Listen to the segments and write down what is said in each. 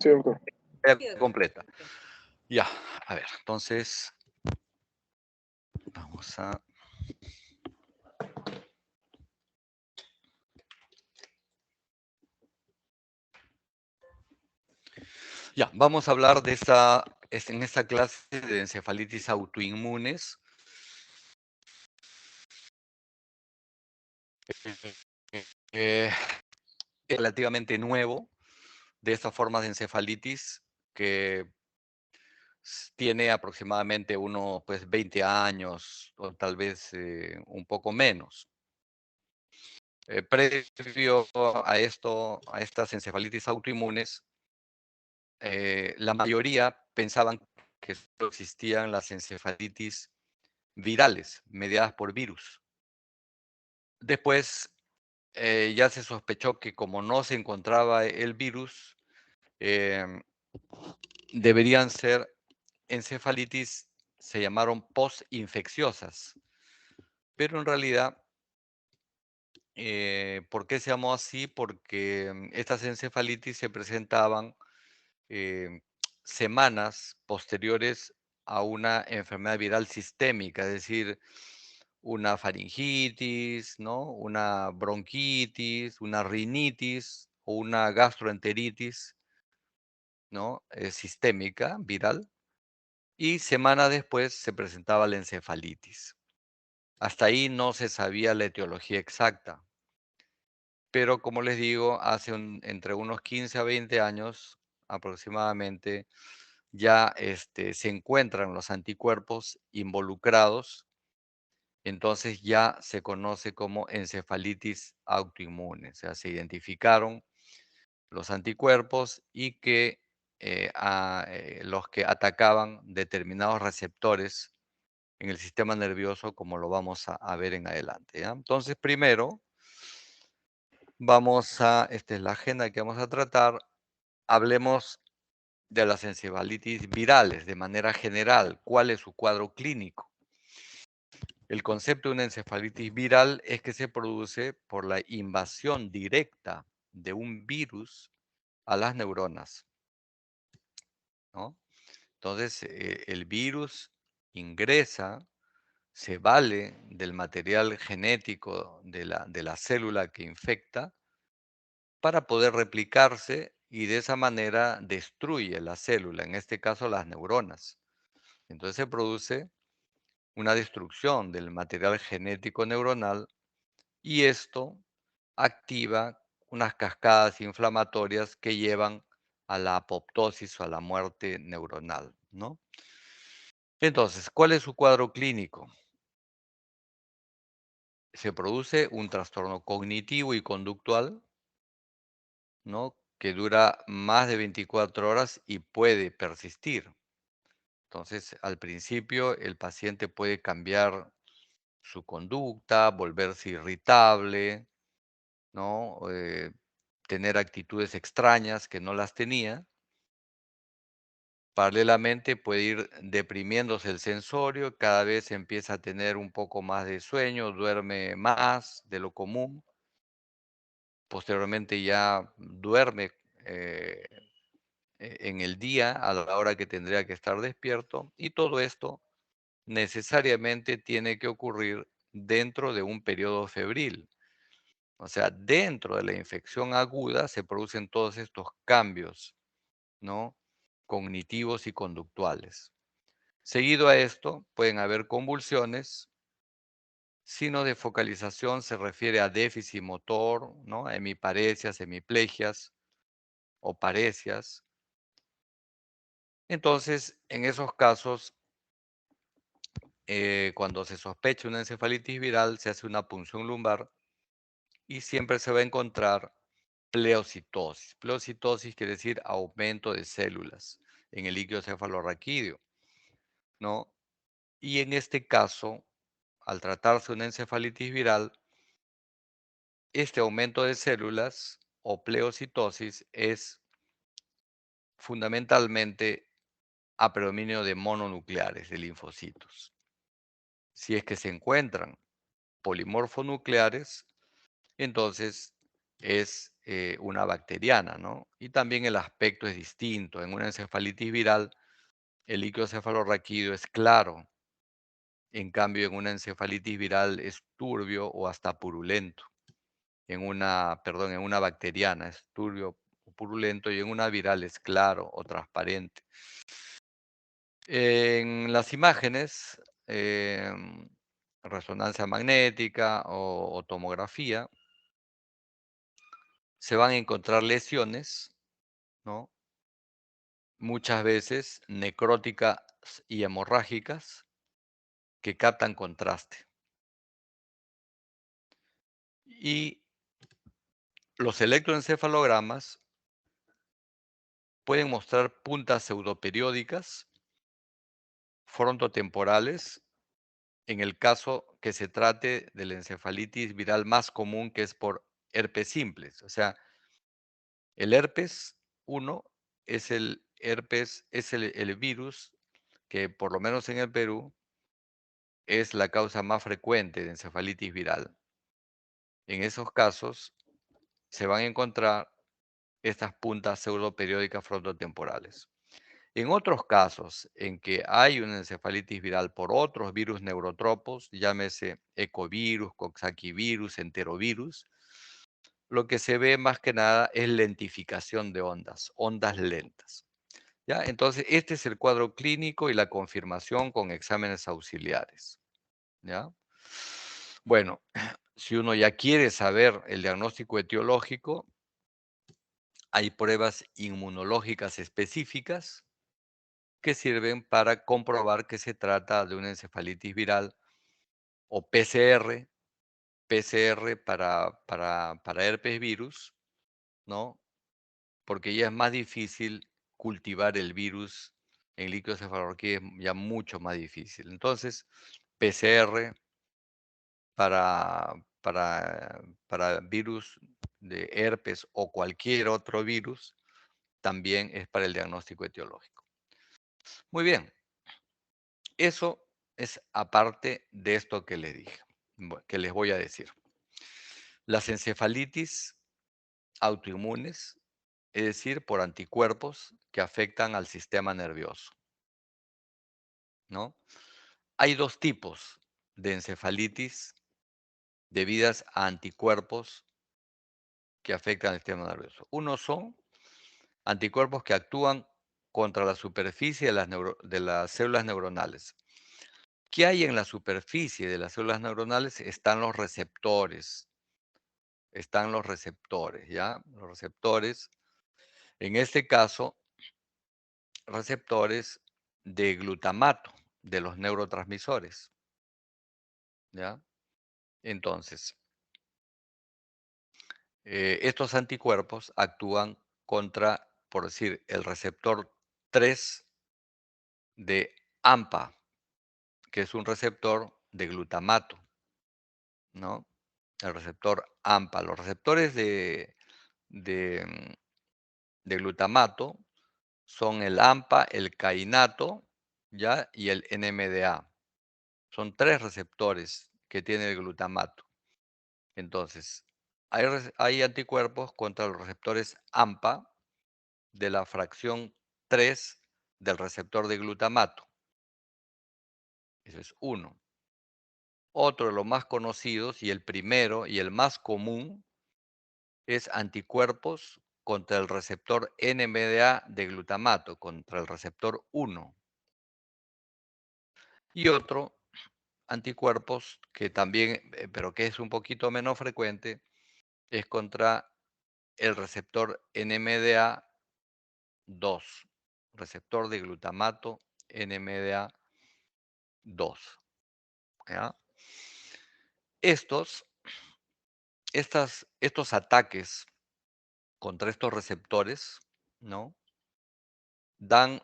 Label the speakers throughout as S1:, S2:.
S1: Sí, doctor.
S2: Completa. Ya, a ver, entonces vamos a... Ya, vamos a hablar de en esta clase de encefalitis autoinmunes. Es relativamente nuevo de estas formas de encefalitis que tiene aproximadamente unos pues, 20 años o tal vez un poco menos. Previo a esto, a estas encefalitis autoinmunes, la mayoría pensaban que solo existían las encefalitis virales, mediadas por virus. Después ya se sospechó que como no se encontraba el virus, em, deberían ser encefalitis, se llamaron postinfecciosas. Pero en realidad, ¿por qué se llamó así? Porque estas encefalitis se presentaban eh, semanas posteriores a una enfermedad viral sistémica, es decir, una faringitis, ¿no? Una bronquitis, una rinitis o una gastroenteritis, ¿no? Sistémica, viral, y semanas después se presentaba la encefalitis. Hasta ahí no se sabía la etiología exacta, pero como les digo, hace entre unos 15 a 20 años aproximadamente, ya se encuentran los anticuerpos involucrados, entonces ya se conoce como encefalitis autoinmune. O sea, se identificaron los anticuerpos y que los que atacaban determinados receptores en el sistema nervioso, como lo vamos a ver en adelante, ¿ya? Entonces, primero, esta es la agenda que vamos a tratar, hablemos de las encefalitis virales de manera general. ¿Cuál es su cuadro clínico? El concepto de una encefalitis viral es que se produce por la invasión directa de un virus a las neuronas, ¿no? Entonces, el virus ingresa, se vale del material genético de la célula que infecta para poder replicarse y de esa manera destruye la célula, en este caso las neuronas. Entonces se produce una destrucción del material genético neuronal y esto activa unas cascadas inflamatorias que llevan a la apoptosis o a la muerte neuronal, ¿no? Entonces, ¿cuál es su cuadro clínico? Se produce un trastorno cognitivo y conductual, ¿no? Que dura más de 24 horas y puede persistir. Entonces, al principio, el paciente puede cambiar su conducta, volverse irritable, ¿no? Tener actitudes extrañas que no las tenía. Paralelamente puede ir deprimiéndose el sensorio, cada vez empieza a tener un poco más de sueño, duerme más de lo común, posteriormente ya duerme eh, en el día a la hora que tendría que estar despierto y todo esto necesariamente tiene que ocurrir dentro de un periodo febril. O sea, dentro de la infección aguda se producen todos estos cambios, ¿no? Cognitivos y conductuales. Seguido a esto, pueden haber convulsiones. Signo de focalización se refiere a déficit motor, ¿no? Hemiparesias, hemiplegias o paresias. Entonces, en esos casos, cuando se sospecha una encefalitis viral, se hace una punción lumbar y siempre se va a encontrar pleocitosis. Pleocitosis quiere decir aumento de células en el líquido cefalorraquídeo, ¿no? Y en este caso, al tratarse de una encefalitis viral, este aumento de células o pleocitosis es fundamentalmente a predominio de mononucleares, de linfocitos. Si es que se encuentran polimorfonucleares, entonces es una bacteriana, ¿no? Y también el aspecto es distinto. En una encefalitis viral, el líquido cefalorraquídeo es claro. En cambio, en una encefalitis viral es turbio o hasta purulento. En una bacteriana es turbio o purulento y en una viral es claro o transparente. En las imágenes, resonancia magnética o tomografía, se van a encontrar lesiones, ¿no? Muchas veces necróticas y hemorrágicas que captan contraste. Y los electroencefalogramas pueden mostrar puntas pseudoperiódicas frontotemporales en el caso que se trate de la encefalitis viral más común, que es por herpes simples. O sea, el herpes 1 es el herpes, es el virus que, por lo menos en el Perú, es la causa más frecuente de encefalitis viral. En esos casos se van a encontrar estas puntas pseudoperiódicas frontotemporales. En otros casos en que hay una encefalitis viral por otros virus neurotropos, llámese ecovirus, coxsackievirus, enterovirus, lo que se ve más que nada es lentificación de ondas, ondas lentas. ¿Ya? Entonces, este es el cuadro clínico y la confirmación con exámenes auxiliares. ¿Ya? Bueno, si uno ya quiere saber el diagnóstico etiológico, hay pruebas inmunológicas específicas que sirven para comprobar que se trata de una encefalitis viral o PCR para herpes virus, ¿no? Porque ya es más difícil cultivar el virus en líquido cefalorraquídeo, es ya mucho más difícil. Entonces, PCR para, para virus de herpes o cualquier otro virus también es para el diagnóstico etiológico. Muy bien, eso es aparte de esto que les dije, que les voy a decir. Las encefalitis autoinmunes, es decir, por anticuerpos que afectan al sistema nervioso, ¿no? Hay dos tipos de encefalitis debidas a anticuerpos que afectan al sistema nervioso. Uno son anticuerpos que actúan contra la superficie de las células neuronales. ¿Qué hay en la superficie de las células neuronales? Están los receptores, ¿ya? Los receptores, en este caso, receptores de glutamato, de los neurotransmisores, ¿ya? Entonces, estos anticuerpos actúan contra, por decir, el receptor 3 de AMPA, que es un receptor de glutamato, ¿no? El receptor AMPA. Los receptores de, mm, de glutamato son el AMPA, el cainato, ¿ya? Y el NMDA. Son tres receptores que tiene el glutamato. Entonces, hay anticuerpos contra los receptores AMPA de la fracción 3 del receptor de glutamato. Ese es uno. Otro de los más conocidos y el primero y el más común es anticuerpos contra el receptor NMDA de glutamato, contra el receptor 1. Y otro, anticuerpos que también, pero que es un poquito menos frecuente, es contra el receptor NMDA 2, receptor de glutamato NMDA 2. ¿Ya? Estos, estos ataques contra estos receptores, ¿no? Dan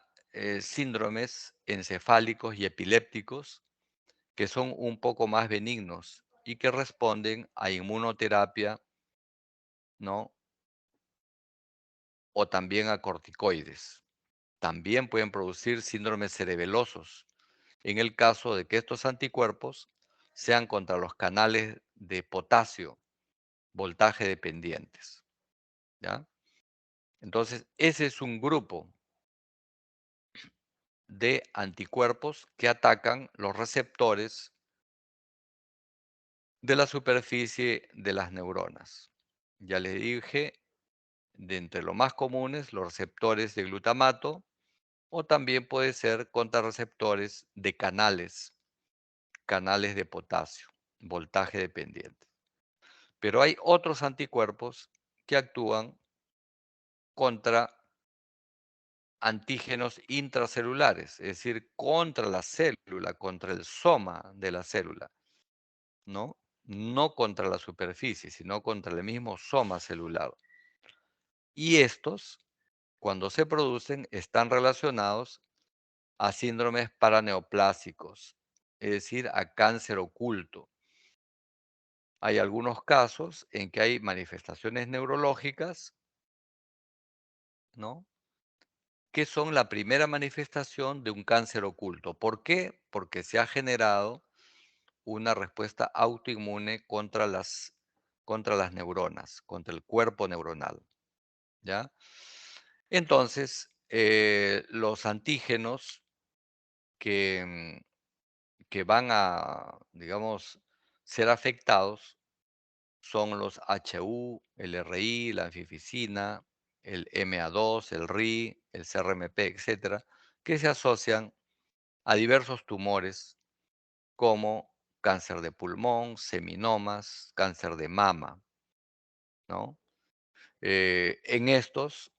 S2: síndromes encefálicos y epilépticos que son un poco más benignos y que responden a inmunoterapia, ¿no? O también a corticoides. También pueden producir síndromes cerebelosos en el caso de que estos anticuerpos sean contra los canales de potasio, voltaje dependientes. ¿ya? Entonces, ese es un grupo de anticuerpos que atacan los receptores de la superficie de las neuronas. Ya les dije, de entre los más comunes, los receptores de glutamato, o también puede ser contra receptores de canales de potasio, voltaje dependiente. Pero hay otros anticuerpos que actúan contra antígenos intracelulares, es decir, contra la célula, contra el soma de la célula, ¿no? No contra la superficie, sino contra el mismo soma celular. Y estos, cuando se producen, están relacionados a síndromes paraneoplásicos, es decir, a cáncer oculto. Hay algunos casos en que hay manifestaciones neurológicas, ¿no? Que son la primera manifestación de un cáncer oculto. ¿Por qué? Porque se ha generado una respuesta autoinmune contra las neuronas, contra el cuerpo neuronal, ¿ya? Entonces, los antígenos que, que van a, digamos, ser afectados son los HU, el RI, la anfifisina, el MA2, el RI, el CRMP, etcétera, que se asocian a diversos tumores como cáncer de pulmón, seminomas, cáncer de mama, ¿no? En estos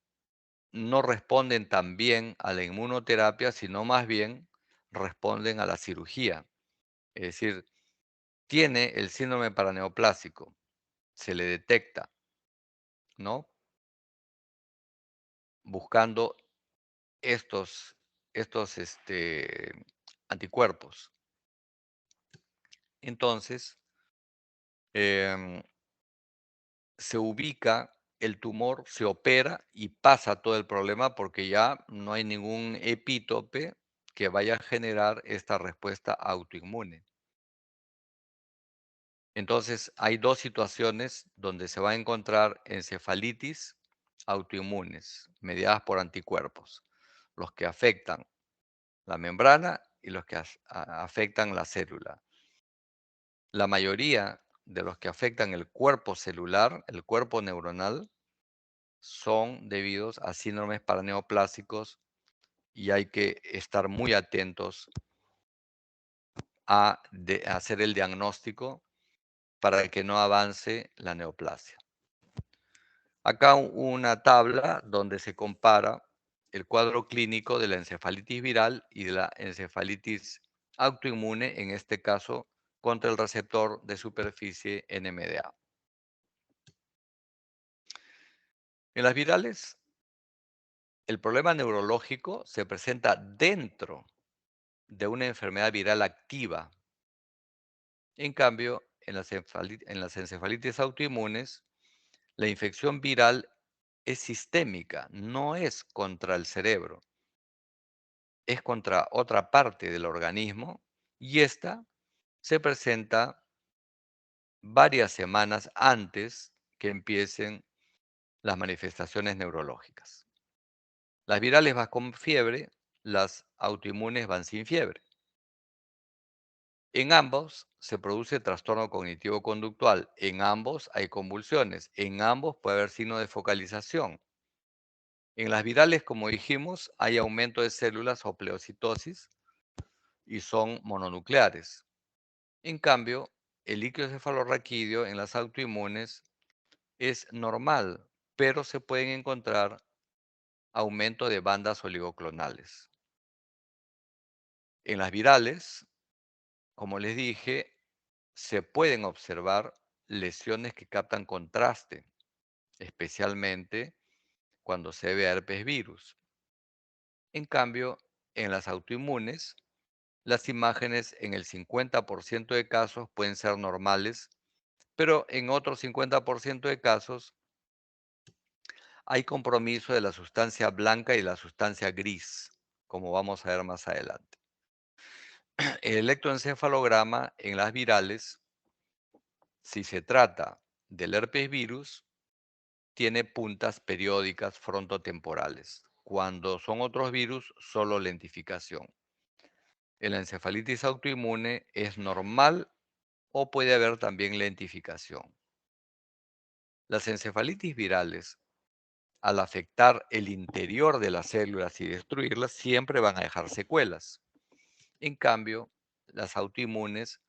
S2: no responden tan bien a la inmunoterapia, sino más bien responden a la cirugía. Es decir, tiene el síndrome paraneoplásico, se le detecta, ¿no? Buscando estos, estos anticuerpos. Entonces, em, se ubica el tumor, se opera y pasa todo el problema porque ya no hay ningún epítope que vaya a generar esta respuesta autoinmune. Entonces, hay dos situaciones donde se va a encontrar encefalitis autoinmunes mediadas por anticuerpos, los que afectan la membrana y los que afectan la célula. La mayoría de los que afectan el cuerpo celular, el cuerpo neuronal, son debidos a síndromes paraneoplásicos y hay que estar muy atentos a hacer el diagnóstico para que no avance la neoplasia. Acá una tabla donde se compara el cuadro clínico de la encefalitis viral y de la encefalitis autoinmune, en este caso contra el receptor de superficie NMDA. En las virales, el problema neurológico se presenta dentro de una enfermedad viral activa. En cambio, en las encefalitis autoinmunes, la infección viral es sistémica, no es contra el cerebro, es contra otra parte del organismo y esta se presenta varias semanas antes que empiecen las manifestaciones neurológicas. Las virales van con fiebre, las autoinmunes van sin fiebre. En ambos se produce trastorno cognitivo-conductual, en ambos hay convulsiones, en ambos puede haber signo de focalización. En las virales, como dijimos, hay aumento de células o pleocitosis y son mononucleares. En cambio, el líquido cefalorraquídeo en las autoinmunes es normal, pero se pueden encontrar aumento de bandas oligoclonales. En las virales, como les dije, se pueden observar lesiones que captan contraste, especialmente cuando se ve herpes virus. En cambio, en las autoinmunes, las imágenes en el 50% de casos pueden ser normales, pero en otro 50% de casos hay compromiso de la sustancia blanca y la sustancia gris, como vamos a ver más adelante. El electroencefalograma en las virales, si se trata del herpes virus, tiene puntas periódicas frontotemporales. Cuando son otros virus, solo lentificación. En la encefalitis autoinmune es normal o puede haber también lentificación. Las encefalitis virales, al afectar el interior de las células y destruirlas, siempre van a dejar secuelas. En cambio, las autoinmunes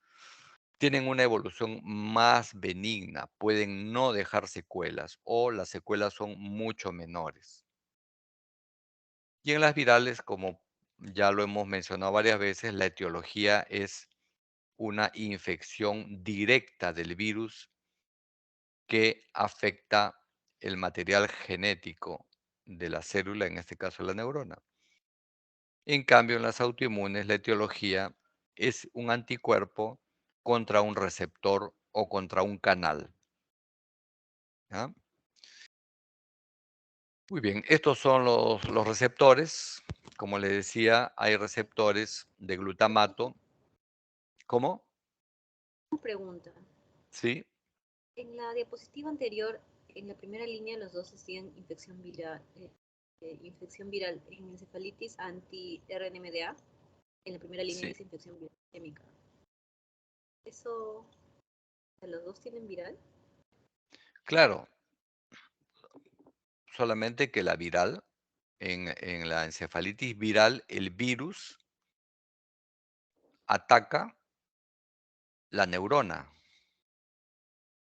S2: tienen una evolución más benigna, pueden no dejar secuelas o las secuelas son mucho menores. Y en las virales, como ya lo hemos mencionado varias veces, la etiología es una infección directa del virus que afecta el material genético de la célula, en este caso la neurona. En cambio, en las autoinmunes, la etiología es un anticuerpo contra un receptor o contra un canal. ¿Ya? Muy bien, estos son los receptores. Como le decía, hay receptores de glutamato. ¿Cómo?
S1: Una pregunta.
S2: Sí,
S1: En la diapositiva anterior, en la primera línea, los dos decían infección viral en encefalitis anti-RNMDA. En la primera línea
S2: sí.
S1: dice infección viral sistémica. ¿Eso, los dos tienen viral?
S2: Claro, solamente que la viral, en la encefalitis viral, el virus ataca la neurona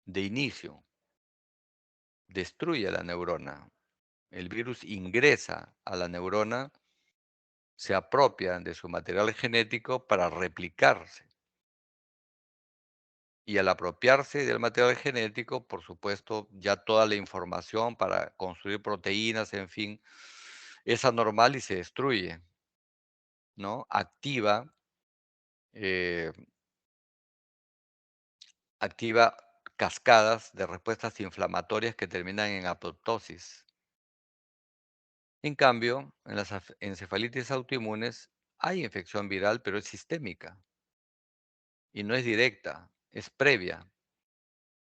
S2: de inicio, destruye la neurona. El virus ingresa a la neurona, se apropia de su material genético para replicarse. Y al apropiarse del material genético, por supuesto, ya toda la información para construir proteínas, en fin, es anormal y se destruye, ¿no? Eh, activa cascadas de respuestas inflamatorias que terminan en apoptosis. En cambio, en las encefalitis autoinmunes hay infección viral, pero es sistémica y no es directa, es previa,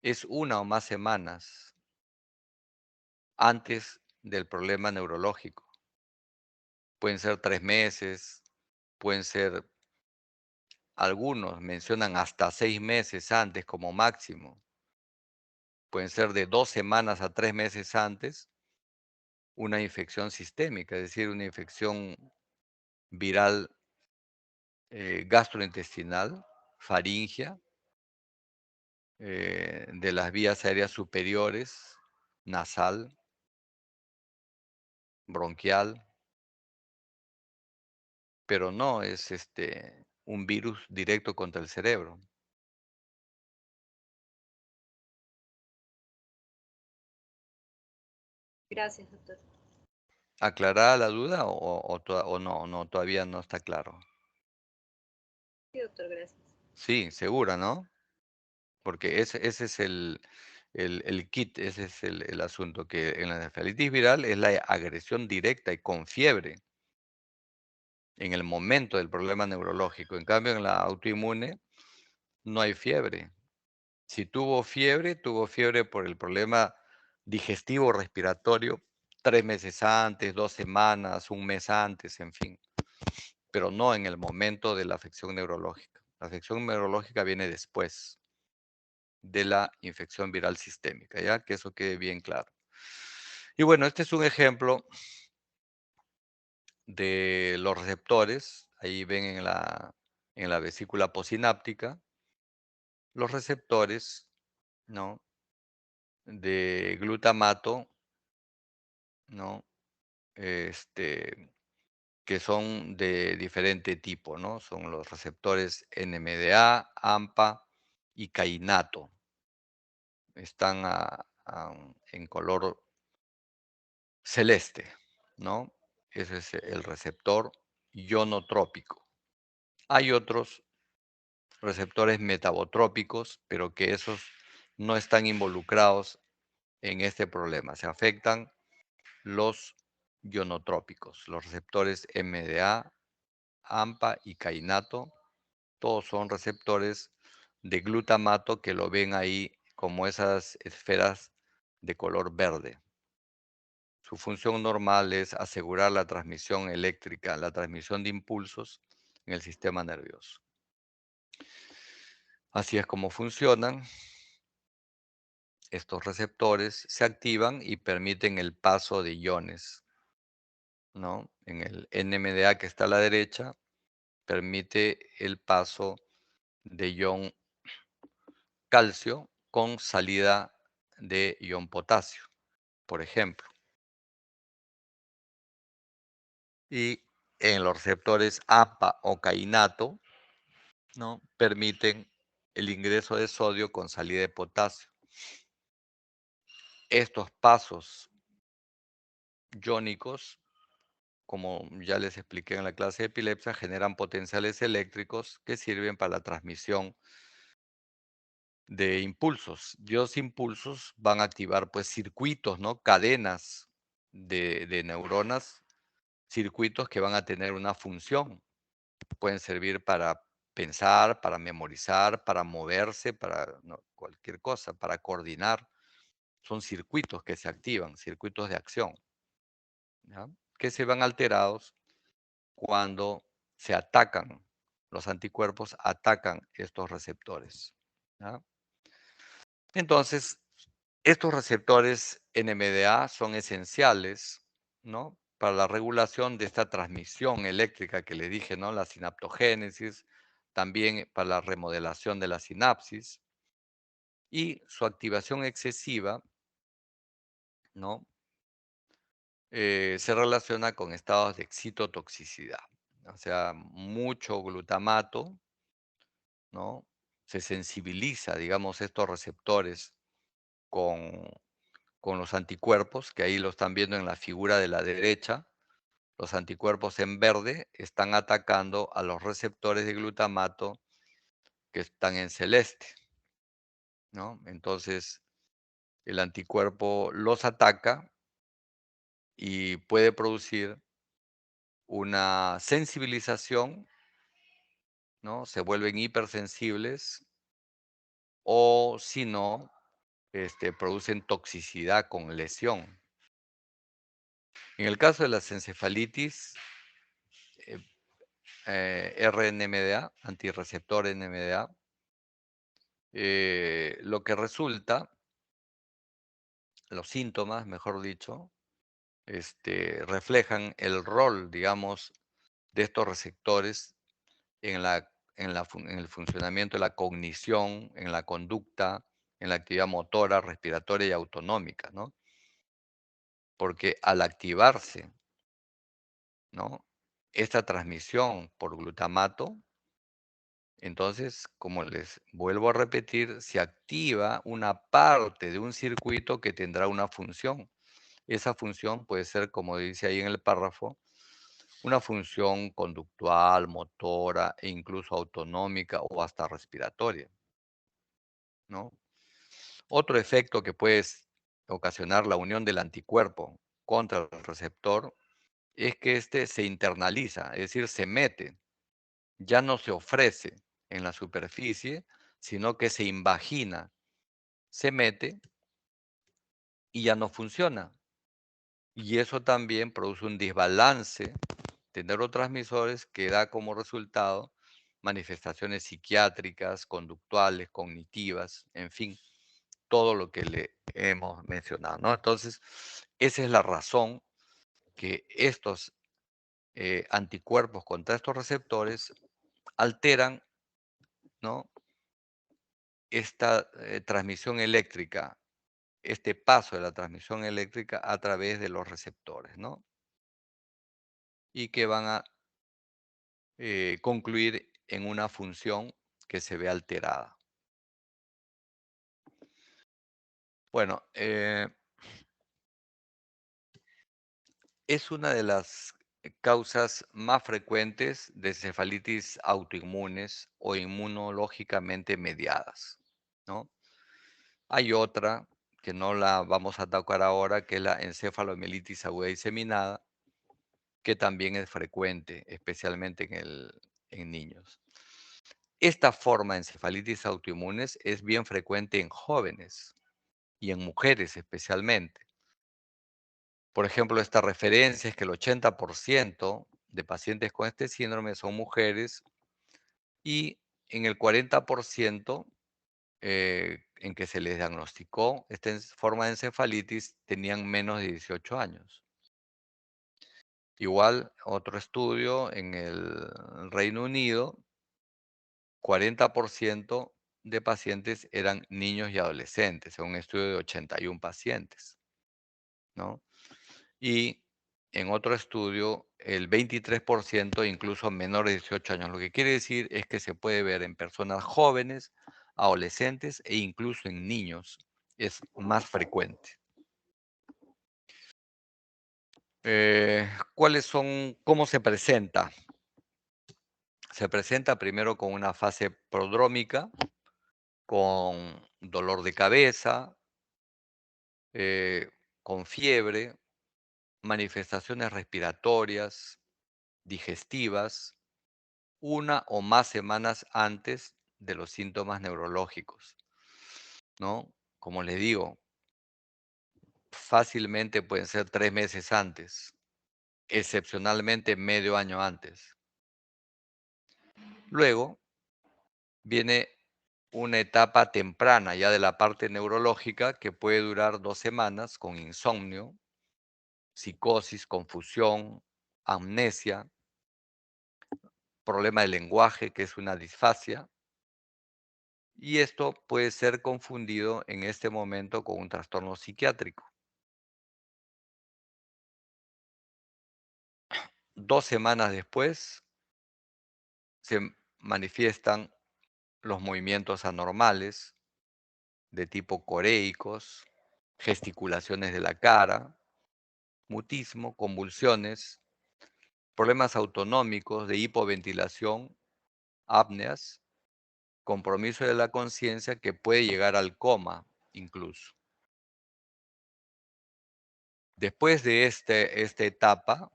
S2: es una o más semanas antes del problema neurológico. Pueden ser 3 meses, pueden ser, algunos mencionan hasta 6 meses antes como máximo, pueden ser de 2 semanas a 3 meses antes una infección sistémica, es decir, una infección viral gastrointestinal, faringea, de las vías aéreas superiores, nasal, bronquial, pero no es un virus directo contra el cerebro.
S1: Gracias, doctor.
S2: ¿Aclarada la duda o no, no, todavía no está claro?
S1: Sí, doctor, gracias.
S2: Sí, segura, ¿no? Porque ese es el kit, ese es el asunto, que en la encefalitis viral es la agresión directa y con fiebre en el momento del problema neurológico. En cambio, en la autoinmune no hay fiebre. Si tuvo fiebre por el problema digestivo respiratorio 3 meses antes, 2 semanas, un mes antes, en fin, pero no en el momento de la afección neurológica. La afección neurológica viene después de la infección viral sistémica, ya que eso quede bien claro. Y bueno, este es un ejemplo de los receptores. Ahí ven en la vesícula posináptica los receptores, ¿no? De glutamato, ¿no? Este, que son de diferente tipo, ¿no? Son los receptores NMDA, AMPA y cainato. Están en color celeste, ¿no? Ese es el receptor ionotrópico. Hay otros receptores metabotrópicos, pero que esos no están involucrados en este problema. Se afectan los ionotrópicos, los receptores MDA, AMPA y cainato. Todos son receptores de glutamato que lo ven ahí como esas esferas de color verde. Su función normal es asegurar la transmisión eléctrica, la transmisión de impulsos en el sistema nervioso. Así es como funcionan. Estos receptores se activan y permiten el paso de iones, ¿no? En el NMDA que está a la derecha, permite el paso de ion calcio con salida de ion potasio, por ejemplo. Y en los receptores AMPA o cainato, ¿no? Permiten el ingreso de sodio con salida de potasio. Estos pasos iónicos, como ya les expliqué en la clase de epilepsia, generan potenciales eléctricos que sirven para la transmisión de impulsos. Dios impulsos van a activar pues circuitos, ¿no? Cadenas de neuronas, circuitos que van a tener una función. Pueden servir para pensar, para memorizar, para moverse, para ¿no? cualquier cosa, para coordinar. Son circuitos que se activan, circuitos de acción, ¿ya? Que se van alterados cuando se atacan, los anticuerpos atacan estos receptores, ¿ya? Entonces, estos receptores NMDA son esenciales, ¿no? Para la regulación de esta transmisión eléctrica que le dije, ¿no? La sinaptogénesis, también para la remodelación de la sinapsis y su activación excesiva, ¿no? Se relaciona con estados de excitotoxicidad, o sea, mucho glutamato, ¿no? Se sensibiliza, digamos, estos receptores con los anticuerpos, que ahí lo están viendo en la figura de la derecha. Los anticuerpos en verde están atacando a los receptores de glutamato que están en celeste, ¿no? Entonces, el anticuerpo los ataca y puede producir una sensibilización, ¿no? Se vuelven hipersensibles o si no, producen toxicidad con lesión. En el caso de las encefalitis, eh, RNMDA, antirreceptor NMDA, lo que resulta, los síntomas, mejor dicho, reflejan el rol, digamos, de estos receptores en el funcionamiento de la cognición, en la conducta, en la actividad motora, respiratoria y autonómica, ¿no? Porque al activarse, ¿no? Esta transmisión por glutamato, entonces, como les vuelvo a repetir, se activa una parte de un circuito que tendrá una función. Esa función puede ser, como dice ahí en el párrafo, una función conductual, motora e incluso autonómica o hasta respiratoria, ¿no? Otro efecto que puede ocasionar la unión del anticuerpo contra el receptor es que éste se internaliza, es decir, se mete, ya no se ofrece en la superficie, sino que se invagina, se mete y ya no funciona. Y eso también produce un desbalance de neurotransmisores que da como resultado manifestaciones psiquiátricas, conductuales, cognitivas, en fin, todo lo que le hemos mencionado, ¿no? Entonces, esa es la razón que estos anticuerpos contra estos receptores alteran, ¿no? Esta transmisión eléctrica, este paso de la transmisión eléctrica a través de los receptores, ¿no? Y que van a concluir en una función que se ve alterada. Bueno, es una de las causas más frecuentes de cefalitis autoinmunes o inmunológicamente mediadas, ¿no? Hay otra que no la vamos a tocar ahora, que es la encefalomielitis aguda diseminada, que también es frecuente, especialmente en niños. Esta forma de encefalitis autoinmunes es bien frecuente en jóvenes, y en mujeres especialmente. Por ejemplo, esta referencia es que el 80% de pacientes con este síndrome son mujeres y en el 40% en que se les diagnosticó esta forma de encefalitis tenían menos de 18 años. Igual, otro estudio en el Reino Unido, 40% de pacientes eran niños y adolescentes, en un estudio de 81 pacientes, ¿no? Y en otro estudio, el 23% incluso menores de 18 años. Lo que quiere decir es que se puede ver en personas jóvenes, adolescentes e incluso en niños. Es más frecuente. ¿Cómo se presenta? Se presenta primero con una fase prodrómica, con dolor de cabeza, eh, con fiebre, manifestaciones respiratorias, digestivas, una o más semanas antes de los síntomas neurológicos, ¿no? Como les digo, fácilmente pueden ser 3 meses antes, excepcionalmente medio año antes. Luego viene una etapa temprana ya de la parte neurológica que puede durar 2 semanas con insomnio, psicosis, confusión, amnesia, problema de lenguaje, que es una disfasia, y esto puede ser confundido en este momento con un trastorno psiquiátrico. 2 semanas después se manifiestan los movimientos anormales de tipo coréicos, gesticulaciones de la cara, mutismo, convulsiones, problemas autonómicos de hipoventilación, apneas, compromiso de la conciencia que puede llegar al coma incluso. Después de esta etapa,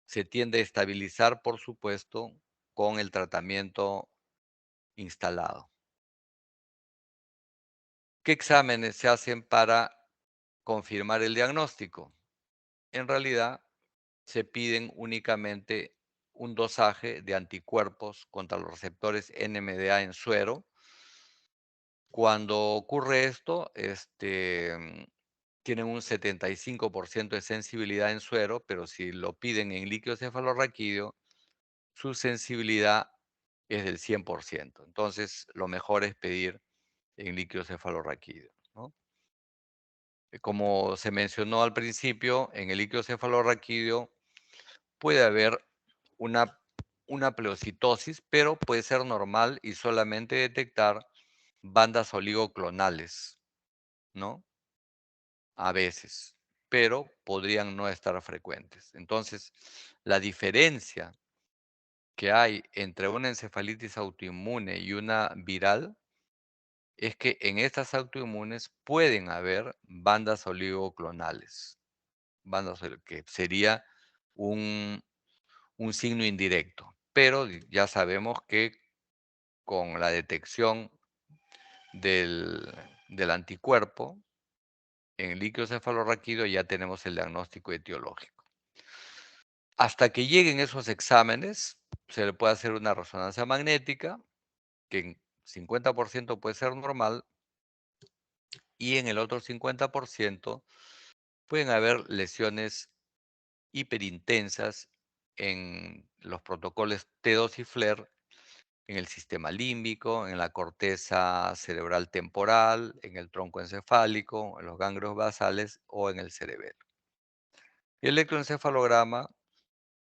S2: se tiende a estabilizar, por supuesto, con el tratamiento instalado. ¿Qué exámenes se hacen para confirmar el diagnóstico? En realidad, se piden únicamente un dosaje de anticuerpos contra los receptores NMDA en suero. Cuando ocurre esto, tienen un 75% de sensibilidad en suero, pero si lo piden en líquido cefalorraquídeo, su sensibilidad es del 100%. Entonces, lo mejor es pedir en líquido cefalorraquídeo, ¿no? Como se mencionó al principio, en el líquido cefalorraquídeo puede haber una, una pleocitosis, pero puede ser normal y solamente detectar bandas oligoclonales, ¿no? A veces, pero podrían no estar frecuentes. Entonces, la diferencia que hay entre una encefalitis autoinmune y una viral es que en estas autoinmunes pueden haber bandas oligoclonales, que sería un, un signo indirecto, pero ya sabemos que con la detección del, del anticuerpo en el líquido cefalorraquídeo ya tenemos el diagnóstico etiológico. Hasta que lleguen esos exámenes, se le puede hacer una resonancia magnética, que en 50% puede ser normal, y en el otro 50% pueden haber lesiones hiperintensas en los protocolos T2 y FLAIR, en el sistema límbico, en la corteza cerebral temporal, en el tronco encefálico, en los ganglios basales o en el cerebelo. El electroencefalograma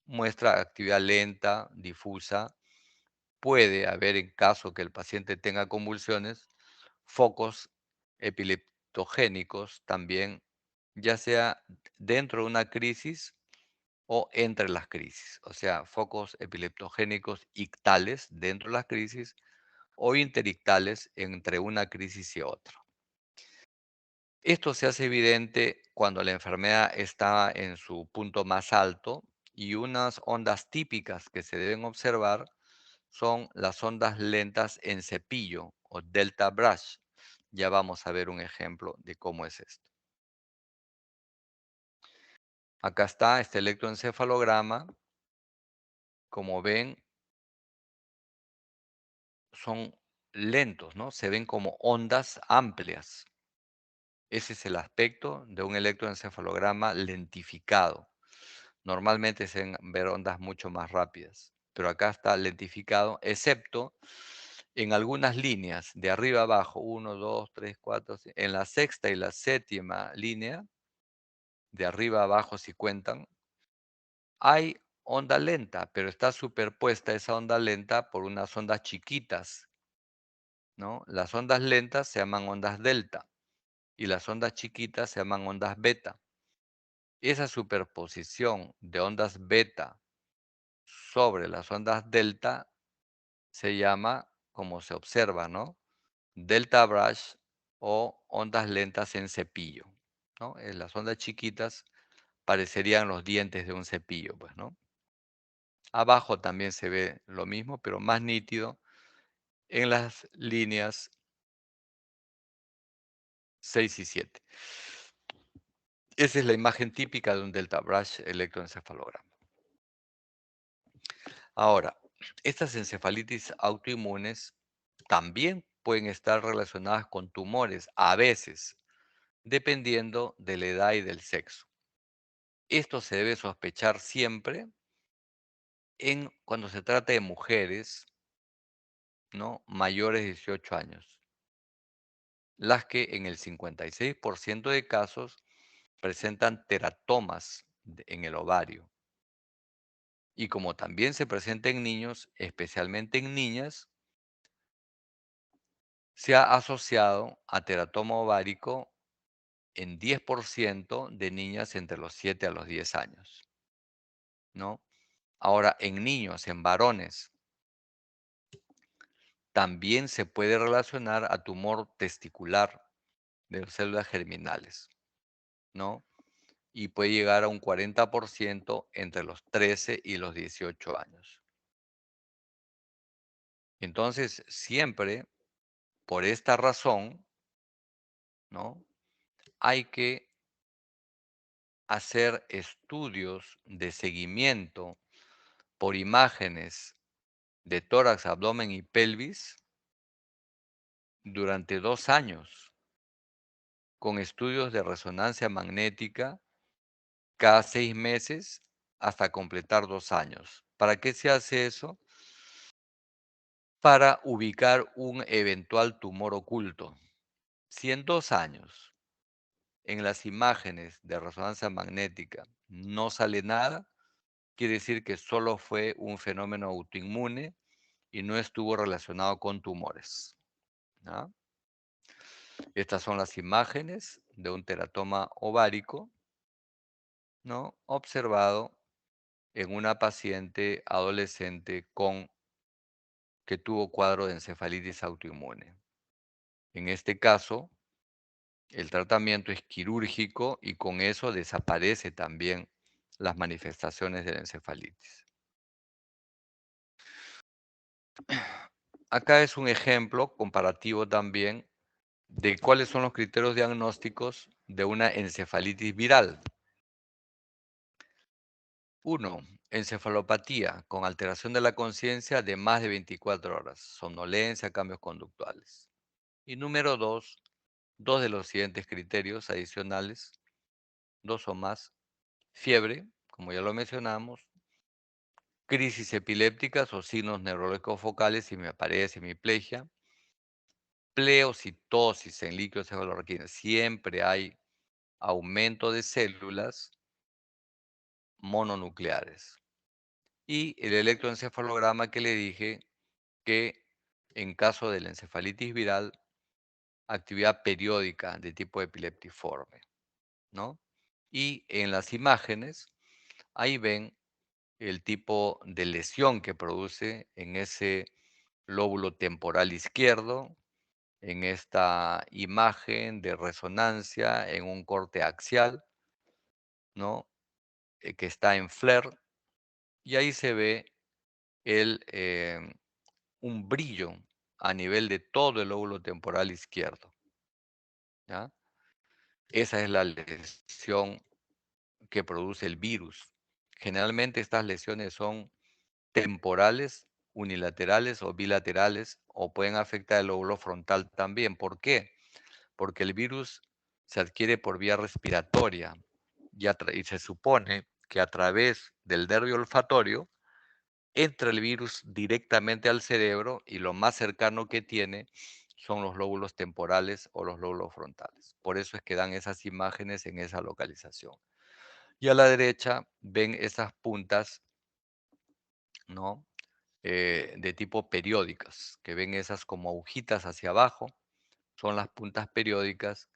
S2: muestra actividad lenta, difusa. Puede haber, en caso que el paciente tenga convulsiones, focos epileptogénicos también, ya sea dentro de una crisis o entre las crisis, o sea, focos epileptogénicos ictales dentro de las crisis o interictales entre una crisis y otra. Esto se hace evidente cuando la enfermedad está en su punto más alto y unas ondas típicas que se deben observar son las ondas lentas en cepillo o delta brush, Ya vamos a ver un ejemplo de cómo es esto. Acá está este electroencefalograma. Como ven, son lentos, ¿no? Se ven como ondas amplias. Ese es el aspecto de un electroencefalograma lentificado. Normalmente se ven ver ondas mucho más rápidas, pero acá está lentificado, excepto en algunas líneas de arriba a abajo, 1, 2, 3, 4, en la sexta y la séptima línea, de arriba a abajo si cuentan, hay onda lenta, pero está superpuesta esa onda lenta por unas ondas chiquitas, ¿no? Las ondas lentas se llaman ondas delta y las ondas chiquitas se llaman ondas beta. Esa superposición de ondas beta sobre las ondas delta se llama, como se observa, ¿no? Delta brush o ondas lentas en cepillo, ¿no? Las ondas chiquitas parecerían los dientes de un cepillo, pues, ¿no? Abajo también se ve lo mismo, pero más nítido en las líneas 6 y 7. Esa es la imagen típica de un delta brush electroencefalograma. Ahora, estas encefalitis autoinmunes también pueden estar relacionadas con tumores, a veces, dependiendo de la edad y del sexo. Esto se debe sospechar siempre cuando se trata de mujeres, ¿no? Mayores de 18 años, las que en el 56% de casos presentan teratomas en el ovario. Y como también se presenta en niños, especialmente en niñas, se ha asociado a teratoma ovárico en 10% de niñas entre los 7 a los 10 años, ¿no? Ahora, en niños, en varones, también se puede relacionar a tumor testicular de las células germinales, ¿no? Y puede llegar a un 40% entre los 13 y los 18 años. Entonces, siempre, por esta razón, ¿no? Hay que hacer estudios de seguimiento por imágenes de tórax, abdomen y pelvis durante 2 años, con estudios de resonancia magnética cada 6 meses hasta completar 2 años. ¿Para qué se hace eso? Para ubicar un eventual tumor oculto. Si en 2 años en las imágenes de resonancia magnética no sale nada, quiere decir que solo fue un fenómeno autoinmune y no estuvo relacionado con tumores, ¿ah? Estas son las imágenes de un teratoma ovárico, ¿no? Observado en una paciente adolescente que tuvo cuadro de encefalitis autoinmune. En este caso, el tratamiento es quirúrgico y con eso desaparece también las manifestaciones de la encefalitis. Acá es un ejemplo comparativo también de cuáles son los criterios diagnósticos de una encefalitis viral. 1. Encefalopatía con alteración de la conciencia de más de 24 horas, somnolencia, cambios conductuales. Y número 2, dos de los siguientes criterios adicionales, 2 o más: fiebre, como ya lo mencionamos, crisis epilépticas o signos neurológicos focales si me aparece hemiplegia, pleocitosis en líquido cefalorraquídeo. Siempre hay aumento de células mononucleares. Y el electroencefalograma que le dije que en caso de la encefalitis viral, actividad periódica de tipo epileptiforme, ¿no? Y en las imágenes, ahí ven el tipo de lesión que produce en ese lóbulo temporal izquierdo, en esta imagen de resonancia en un corte axial, ¿no? Que está en FLAIR, y ahí se ve el, un brillo a nivel de todo el lóbulo temporal izquierdo. ¿ya? Esa es la lesión que produce el virus. Generalmente estas lesiones son temporales, unilaterales o bilaterales, o pueden afectar el lóbulo frontal también. ¿Por qué? Porque el virus se adquiere por vía respiratoria y se supone que a través del nervio olfatorio entra el virus directamente al cerebro y lo más cercano que tiene son los lóbulos temporales o los lóbulos frontales. Por eso es que dan esas imágenes en esa localización. Y a la derecha ven esas puntas, ¿no? De tipo periódicas, que ven esas como agujitas hacia abajo, son las puntas periódicas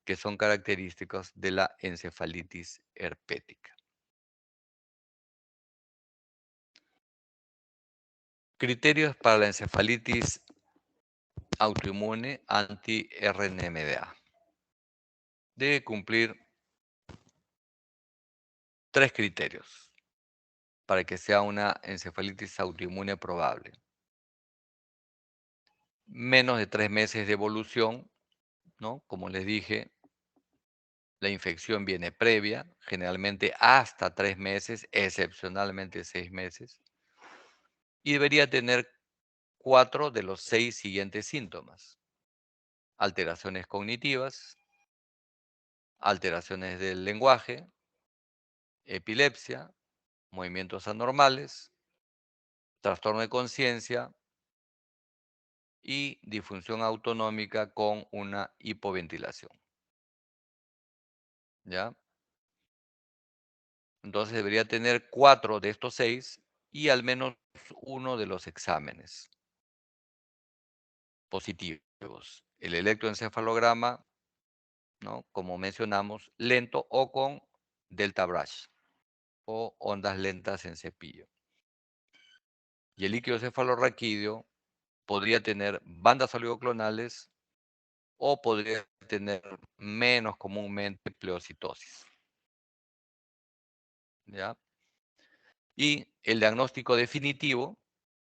S2: que son características de la encefalitis herpética. Criterios para la encefalitis autoinmune anti-RNMDA. Debe cumplir 3 criterios para que sea una encefalitis autoinmune probable. Menos de 3 meses de evolución, ¿no? Como les dije, la infección viene previa, generalmente hasta 3 meses, excepcionalmente 6 meses, y debería tener 4 de los 6 siguientes síntomas: alteraciones cognitivas, alteraciones del lenguaje, epilepsia, movimientos anormales, trastorno de conciencia y disfunción autonómica con una hipoventilación, ¿ya? Entonces debería tener 4 de estos 6 y al menos uno de los exámenes positivos. El electroencefalograma, ¿no? Como mencionamos, lento o con delta brush o ondas lentas en cepillo. Y el líquido cefalorraquídeo podría tener bandas oligoclonales o podría tener menos comúnmente pleocitosis, ¿ya? Y el diagnóstico definitivo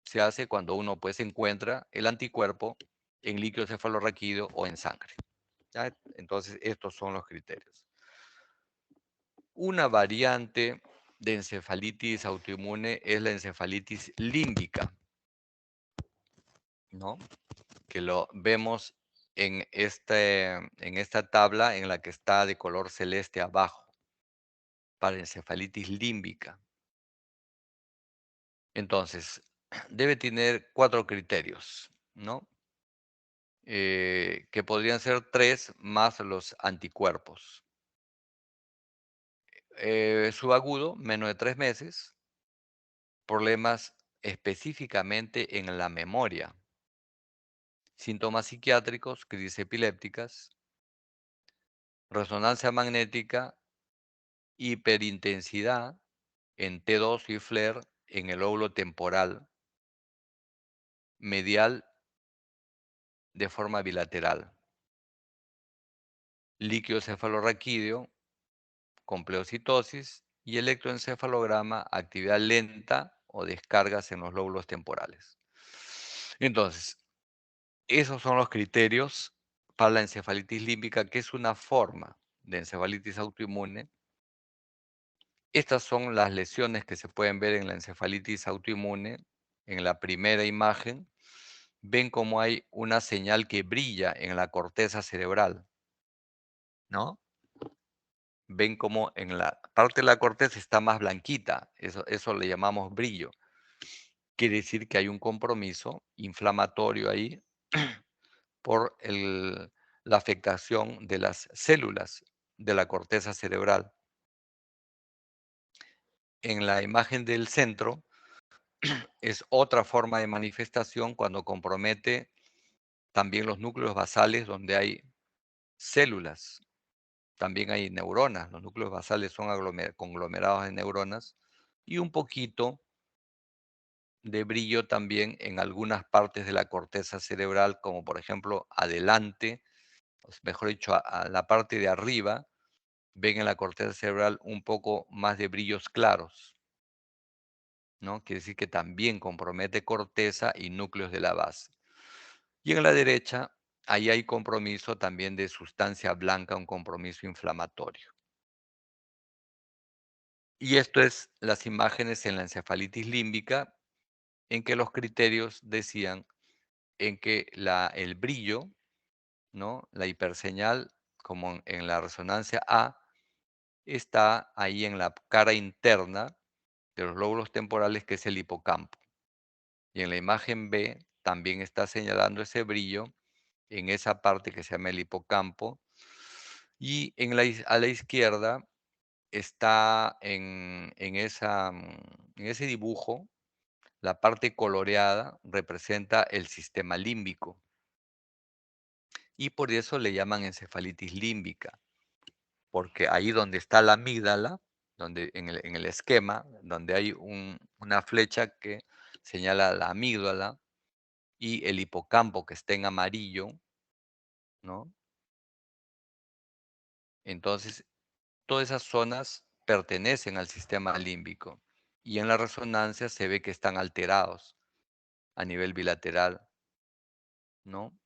S2: se hace cuando uno pues encuentra el anticuerpo en líquido cefalorraquídeo o en sangre, ¿ya? Entonces estos son los criterios. Una variante de encefalitis autoinmune es la encefalitis límbica, ¿no? Que lo vemos en esta tabla en la que está de color celeste abajo, para encefalitis límbica. Entonces, debe tener 4 criterios, ¿no? Que podrían ser 3 más los anticuerpos. Subagudo, menos de 3 meses, problemas específicamente en la memoria, síntomas psiquiátricos, crisis epilépticas, resonancia magnética, hiperintensidad en T2 y FLAIR en el lóbulo temporal medial de forma bilateral, líquido cefalorraquídeo con pleocitosis y electroencefalograma, actividad lenta o descargas en los lóbulos temporales. Entonces, esos son los criterios para la encefalitis límbica, que es una forma de encefalitis autoinmune. Estas son las lesiones que se pueden ver en la encefalitis autoinmune. En la primera imagen, ven cómo hay una señal que brilla en la corteza cerebral, ¿no? Ven como en la parte de la corteza está más blanquita, eso le llamamos brillo. Quiere decir que hay un compromiso inflamatorio ahí por la afectación de las células de la corteza cerebral. En la imagen del centro es otra forma de manifestación cuando compromete también los núcleos basales donde hay células. También hay neuronas, los núcleos basales son conglomerados de neuronas y un poquito de brillo también en algunas partes de la corteza cerebral, como por ejemplo adelante, mejor dicho, a la parte de arriba, ven en la corteza cerebral un poco más de brillos claros, ¿no? Quiere decir que también compromete corteza y núcleos de la base. Y en la derecha ahí hay compromiso también de sustancia blanca, un compromiso inflamatorio. Y esto es las imágenes en la encefalitis límbica, en que los criterios decían en que el brillo, ¿no? La hiperseñal, como en la resonancia A, está ahí en la cara interna de los lóbulos temporales, que es el hipocampo. Y en la imagen B también está señalando ese brillo en esa parte que se llama el hipocampo. Y a la izquierda está en ese dibujo, la parte coloreada representa el sistema límbico. Y por eso le llaman encefalitis límbica, porque ahí donde está la amígdala, donde en el esquema, donde hay una flecha que señala la amígdala y el hipocampo que está en amarillo, ¿no? Entonces, todas esas zonas pertenecen al sistema límbico y en la resonancia se ve que están alterados a nivel bilateral, ¿no?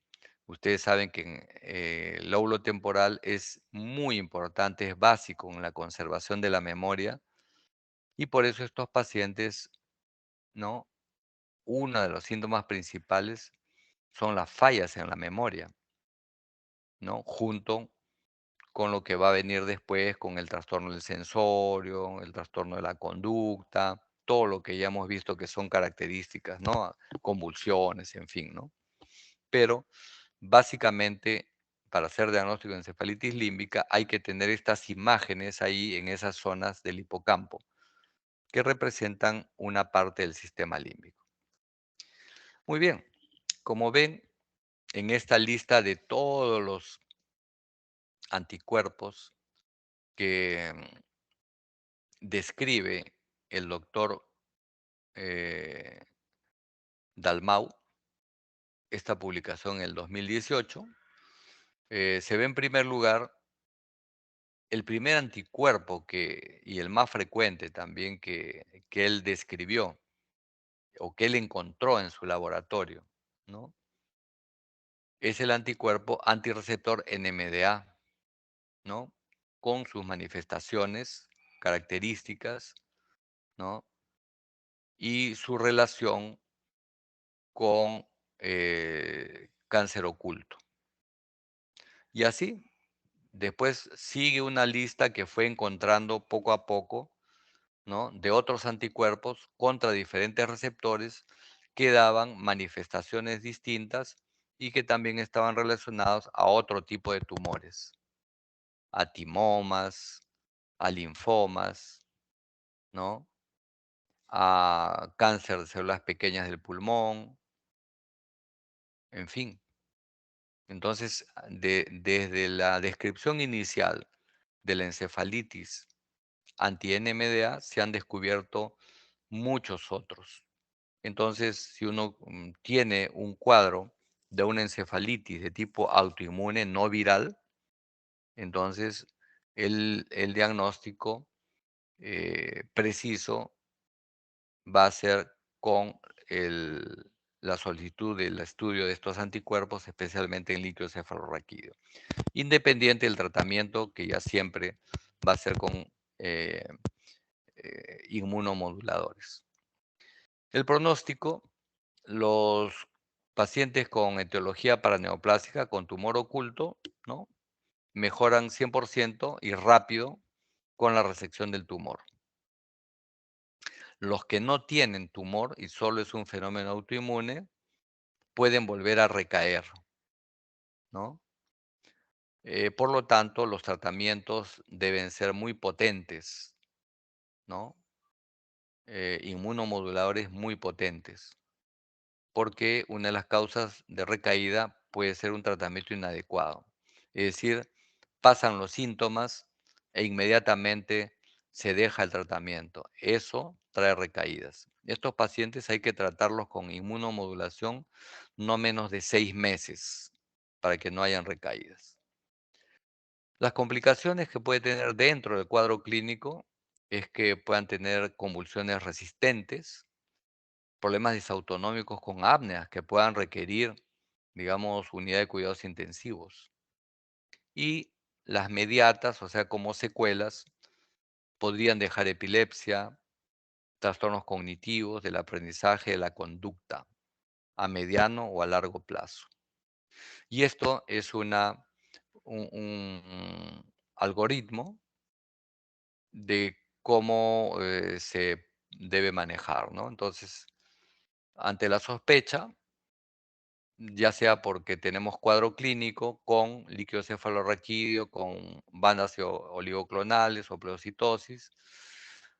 S2: Ustedes saben que el lóbulo temporal es muy importante, es básico en la conservación de la memoria y por eso estos pacientes, ¿no? Uno de los síntomas principales son las fallas en la memoria, ¿no? Junto con lo que va a venir después con el trastorno del sensorio, el trastorno de la conducta, todo lo que ya hemos visto que son características, ¿no? Convulsiones, en fin, ¿no? Pero básicamente, para hacer diagnóstico de encefalitis límbica, hay que tener estas imágenes ahí en esas zonas del hipocampo, que representan una parte del sistema límbico. Muy bien, como ven, en esta lista de todos los anticuerpos que describe el doctor eh, Dalmau, esta publicación en el 2018, se ve en primer lugar el primer anticuerpo y el más frecuente también que él describió o que él encontró en su laboratorio, ¿no? Es el anticuerpo antirreceptor NMDA, ¿no? Con sus manifestaciones, características, ¿no? Y su relación con cáncer oculto. Y así, después sigue una lista que fue encontrando poco a poco, ¿no? De otros anticuerpos contra diferentes receptores que daban manifestaciones distintas y que también estaban relacionados a otro tipo de tumores, a timomas, a linfomas, ¿no? A cáncer de células pequeñas del pulmón, en fin. Entonces, desde la descripción inicial de la encefalitis anti-NMDA se han descubierto muchos otros. Entonces, si uno tiene un cuadro de una encefalitis de tipo autoinmune no viral, entonces el diagnóstico preciso va a ser con la solicitud del estudio de estos anticuerpos, especialmente en líquido cefalorraquídeo, independiente del tratamiento que ya siempre va a ser con eh, inmunomoduladores. El pronóstico, los pacientes con etiología paraneoplásica con tumor oculto, ¿no? Mejoran 100% y rápido con la resección del tumor. Los que no tienen tumor y solo es un fenómeno autoinmune, pueden volver a recaer, ¿no? Por lo tanto, los tratamientos deben ser muy potentes, ¿no? Inmunomoduladores muy potentes, porque una de las causas de recaída puede ser un tratamiento inadecuado. Es decir, pasan los síntomas e inmediatamente se deja el tratamiento. Eso trae recaídas. Estos pacientes hay que tratarlos con inmunomodulación no menos de 6 meses para que no hayan recaídas. Las complicaciones que puede tener dentro del cuadro clínico es que puedan tener convulsiones resistentes, problemas disautonómicos con apneas que puedan requerir digamos, unidad de cuidados intensivos. Y las mediatas, o sea, como secuelas, podrían dejar epilepsia, trastornos cognitivos, del aprendizaje, de la conducta, a mediano o a largo plazo. Y esto es un algoritmo de cómo se debe manejar, ¿no? Entonces, ante la sospecha, ya sea porque tenemos cuadro clínico con líquido cefalorraquídeo, con bandas oligoclonales o pleocitosis,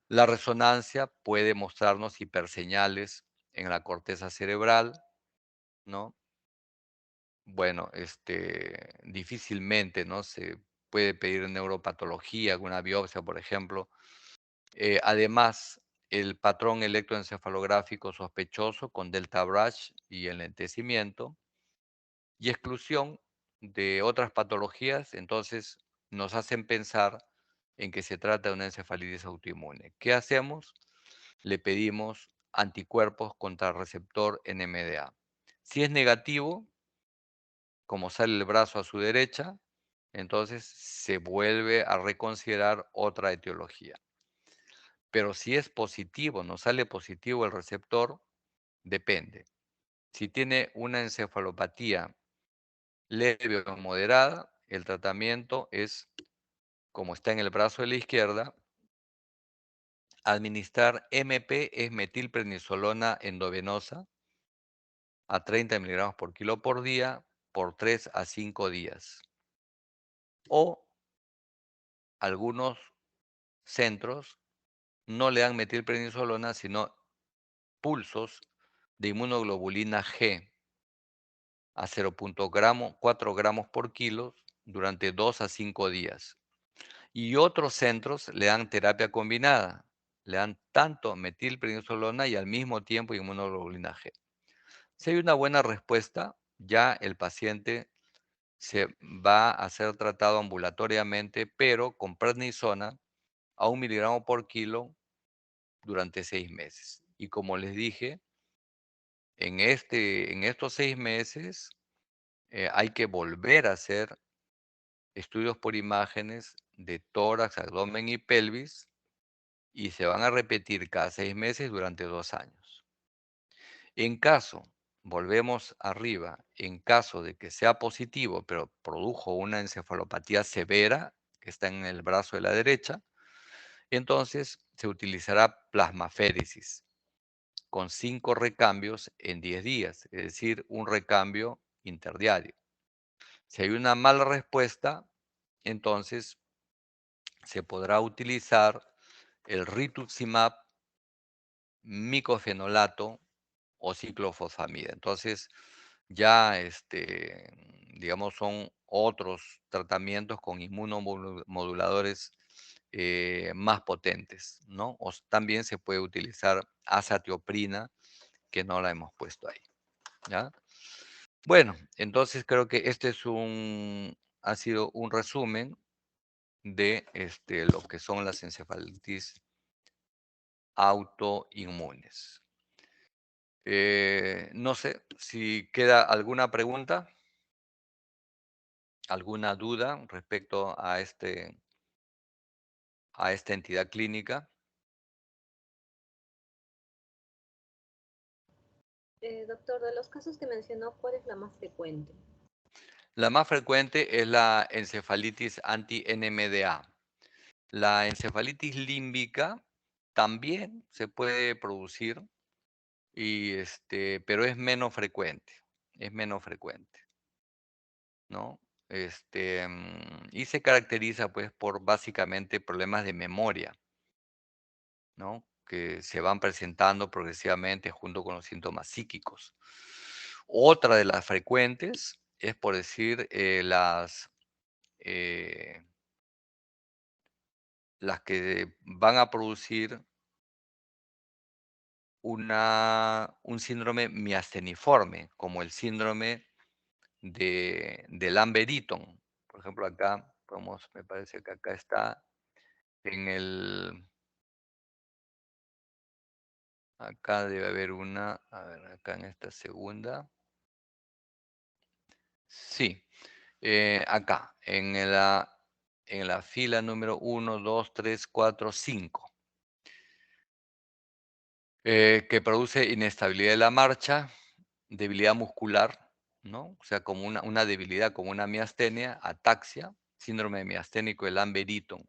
S2: la resonancia puede mostrarnos hiperseñales en la corteza cerebral, ¿no? Bueno, difícilmente, ¿no? Se puede pedir neuropatología, alguna biopsia, por ejemplo. Además, el patrón electroencefalográfico sospechoso con delta Brush y enlentecimiento y exclusión de otras patologías, entonces nos hacen pensar en que se trata de una encefalitis autoinmune. ¿Qué hacemos? Le pedimos anticuerpos contra el receptor NMDA. Si es negativo, como sale el brazo a su derecha, entonces se vuelve a reconsiderar otra etiología. Pero si es positivo, no sale positivo el receptor, depende. Si tiene una encefalopatía leve o moderada, el tratamiento es, como está en el brazo de la izquierda, administrar MP, es metilprednisolona endovenosa, a 30 miligramos por kilo por día, por 3 a 5 días. O algunos centros no le dan metilprednisolona, sino pulsos de inmunoglobulina G a 0,4 gramos por kilo durante 2 a 5 días. Y otros centros le dan terapia combinada, le dan tanto metilprednisolona y al mismo tiempo inmunoglobulina G. Si hay una buena respuesta, ya el paciente se va a ser tratado ambulatoriamente, pero con prednisona a 1 miligramo por kilo durante 6 meses. Y como les dije, en estos 6 meses hay que volver a hacer estudios por imágenes de tórax, abdomen y pelvis y se van a repetir cada 6 meses durante 2 años. En caso, volvemos arriba, en caso de que sea positivo, pero produjo una encefalopatía severa, que está en el brazo de la derecha, entonces se utilizará plasmaféresis con 5 recambios en 10 días, es decir, un recambio interdiario. Si hay una mala respuesta, entonces se podrá utilizar el rituximab, micofenolato o ciclofosfamida. Entonces, ya, digamos, son otros tratamientos con inmunomoduladores más potentes, ¿no? También se puede utilizar azatioprina, que no la hemos puesto ahí, ¿ya? Bueno, entonces creo que ha sido un resumen de lo que son las encefalitis autoinmunes. No sé si queda alguna pregunta, alguna duda respecto a esta entidad clínica.
S1: Doctor, de los casos que mencionó, ¿cuál es la más frecuente?
S2: La más frecuente es la encefalitis anti-NMDA. La encefalitis límbica también se puede producir, pero es menos frecuente, ¿no? Y se caracteriza pues por básicamente problemas de memoria, ¿no? Que se van presentando progresivamente junto con los síntomas psíquicos. Otra de las frecuentes es, por decir, eh, las que van a producir un síndrome miasteniforme, como el síndrome de Lambert-Eaton. Por ejemplo, acá me parece que acá está en acá debe haber una, a ver, acá en esta segunda. Sí, acá, en la fila número 1, 2, 3, 4, 5, que produce inestabilidad de la marcha, debilidad muscular, ¿no? O sea, como una debilidad, como una miastenia, ataxia, síndrome de miasténico de Lambert-Eaton.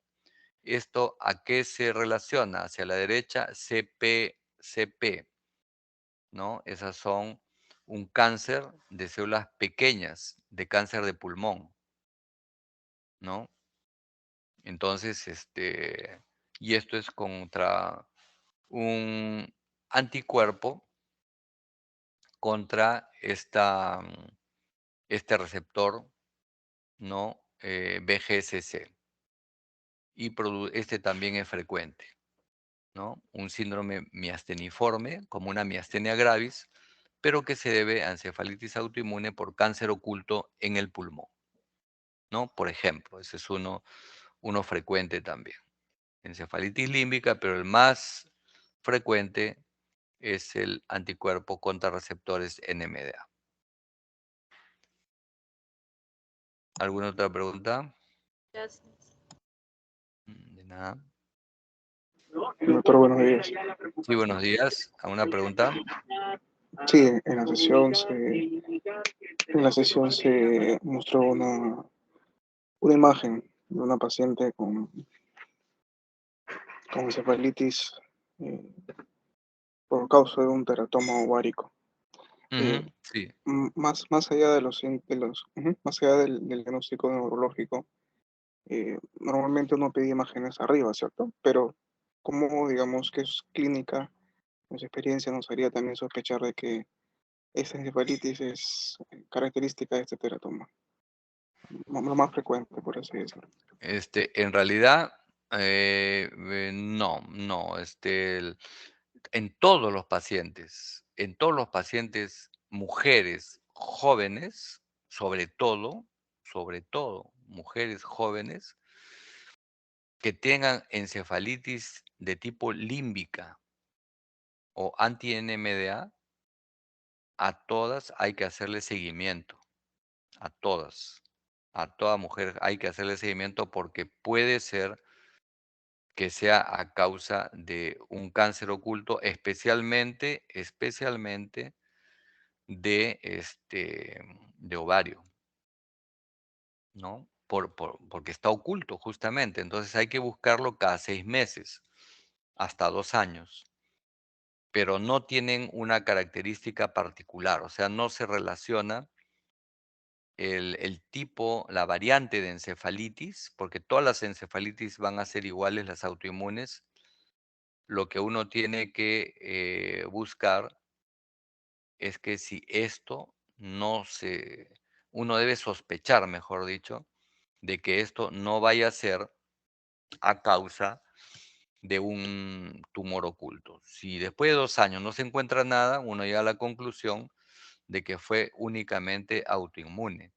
S2: ¿Esto a qué se relaciona? Hacia la derecha, CP, ¿no? Esas son un cáncer de células pequeñas, de cáncer de pulmón, ¿no? Entonces, y esto es contra un anticuerpo contra este receptor, ¿no? VGSC. Y este también es frecuente, ¿no? Un síndrome miasteniforme, como una miastenia gravis, pero que se debe a encefalitis autoinmune por cáncer oculto en el pulmón, ¿no? Por ejemplo, ese es uno frecuente también. Encefalitis límbica, pero el más frecuente es el anticuerpo contra receptores NMDA. ¿Alguna otra pregunta?
S1: Gracias.
S2: De nada.
S3: Doctor, buenos días.
S2: Sí, buenos días. ¿Alguna pregunta?
S3: Sí, en la sesión se mostró una imagen de una paciente con encefalitis eh, por causa de un teratoma ovárico. Eh,
S2: Ujú, sí.
S3: más allá de más allá del diagnóstico neurológico, normalmente uno pide imágenes arriba, ¿cierto? Pero como digamos que es clínica, en su experiencia nos haría también sospechar de que esta encefalitis es característica de este teratoma, lo más frecuente, por así decirlo.
S2: En realidad, no, no. En todos los pacientes mujeres jóvenes, sobre todo mujeres jóvenes, que tengan encefalitis de tipo límbica o anti-NMDA, a todas hay que hacerle seguimiento, a todas. A toda mujer hay que hacerle seguimiento porque puede ser que sea a causa de un cáncer oculto, especialmente de ovario, ¿no? Porque está oculto justamente. Entonces hay que buscarlo cada 6 meses, hasta 2 años. Pero no tienen una característica particular, o sea, no se relaciona el tipo, la variante de encefalitis, porque todas las encefalitis van a ser iguales, las autoinmunes. Lo que uno tiene que buscar es que si esto no se, uno debe sospechar, mejor dicho, de que esto no vaya a ser a causa de un tumor oculto. Si después de 2 años no se encuentra nada, uno llega a la conclusión de que fue únicamente autoinmune.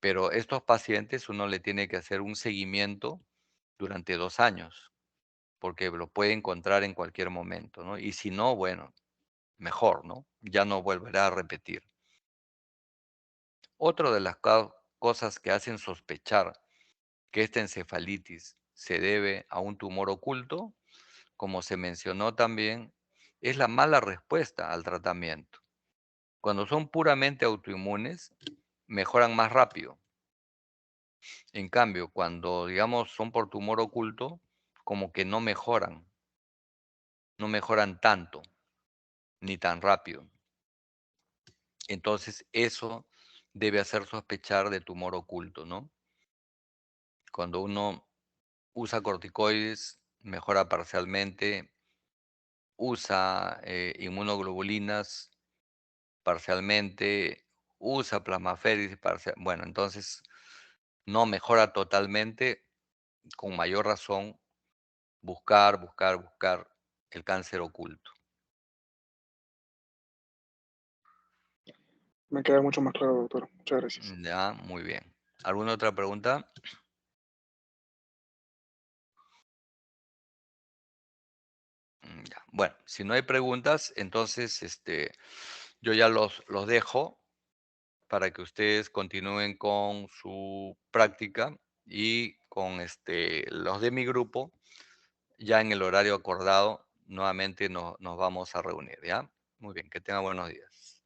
S2: Pero estos pacientes uno le tiene que hacer un seguimiento durante 2 años, porque lo puede encontrar en cualquier momento, ¿no? Y si no, bueno, mejor, ¿no? Ya no volverá a repetir. Otra de las cosas que hacen sospechar que esta encefalitis se debe a un tumor oculto, como se mencionó también, es la mala respuesta al tratamiento. Cuando son puramente autoinmunes, mejoran más rápido. En cambio, cuando, digamos, son por tumor oculto, como que no mejoran tanto ni tan rápido. Entonces, eso debe hacer sospechar de tumor oculto, ¿no? Cuando uno usa corticoides, mejora parcialmente, usa inmunoglobulinas parcialmente, usa plasmaféresis parcial. Bueno, entonces no mejora totalmente, con mayor razón, buscar el cáncer oculto.
S3: Me queda mucho más claro, doctor. Muchas gracias.
S2: Ya, muy bien. ¿Alguna otra pregunta? Ya. Bueno, si no hay preguntas, entonces yo ya los dejo para que ustedes continúen con su práctica y con los de mi grupo, ya en el horario acordado, nuevamente nos vamos a reunir, ¿ya? Muy bien, que tengan buenos días.